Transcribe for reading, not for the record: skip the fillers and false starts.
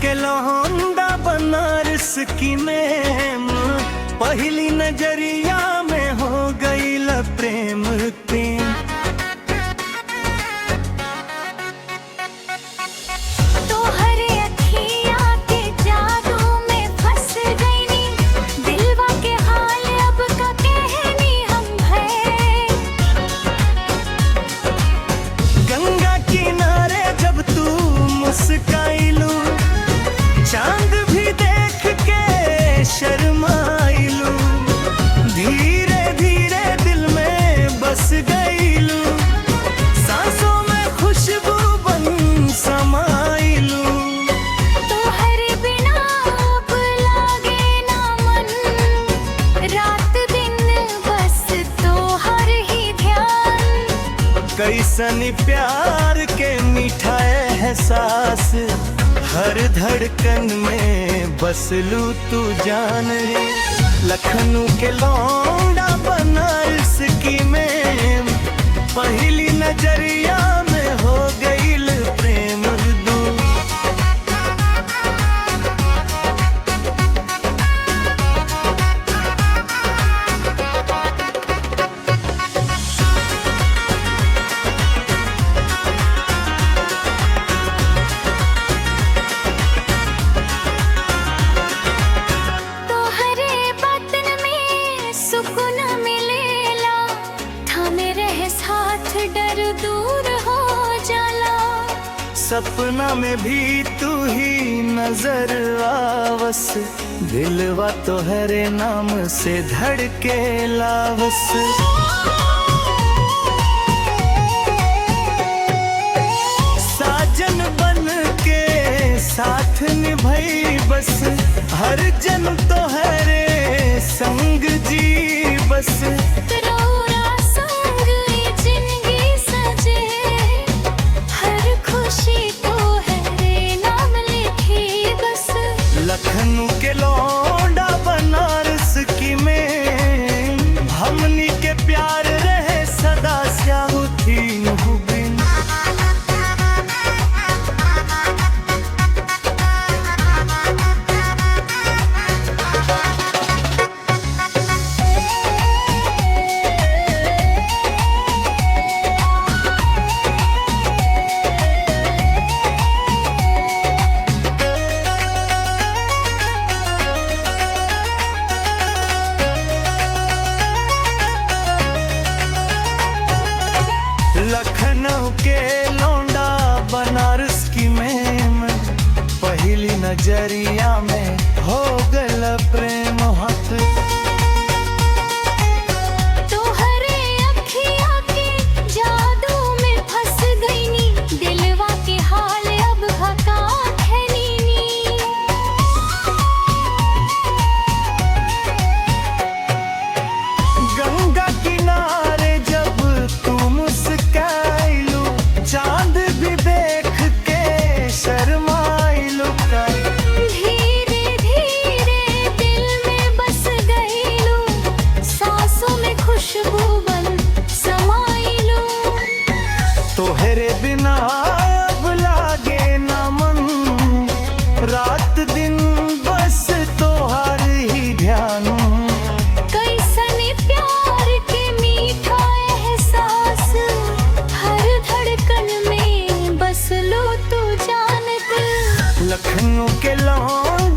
के लौंडा बनारस की मैम, पहली नजरिया में हो गई प्रेम प्रेम। तो हर अखिया के जादू में फंस गई, दिलवा के हाल अब का कहनी हम है। गंगा किनारे जब तू मुस्काइलू, चांद भी देख के शर्माइलू, धीरे धीरे दिल में बस गईलू, सांसों में खुशबू बन समाइलू। तो हर बिना अब लागे ना मन, रात दिन बस तो हर ही ध्यान। कैसन प्यार के मीठा एहसास, हर धड़कन में बसलू तू जान रे। लखनऊ के लौंडा बनारस की मैम, पहली नजरिया में हो गई प्रेम दू। तो हरे बदन में सुकून मिलेला, थामे रहे साथ डर दूर हो जाला। सपना में भी तू ही नजर आवस, दिलवा तोहरे नाम से धड़के लावस। साजन बन के साथ निभाई बस, हर जन्म तोहरे संग जी बस। रौरा संग ये जिंदगी सजे, हर खुशी तो हरे नाम लिखी बस। लखनऊ के लौंडा बनारस की मैम, हमनी के प्यार रहे सदा स्याहू थी बिन। लखनऊ के लौंडा बनारस की मैम, पहली नजरिया में हो गल प्रेम हाथ। तो हरे अखिया के जादू में फंस गई, दिलवा के हाल अब हका खैनी। गंगा किनारे जब तू मुस्काइलू, चांद भी देख के शर्माइलू। धीरे धीरे दिल में बस गईलू, सांसों में खुशबू बन समाइलू। तोहरे बिना अब लागे ना मन, रात दिन बस तोहार ही ध्यान। कैसन प्यार के मीठा एहसास, हर धड़कन में बस लो तू जानत। लखनऊ के लौंडा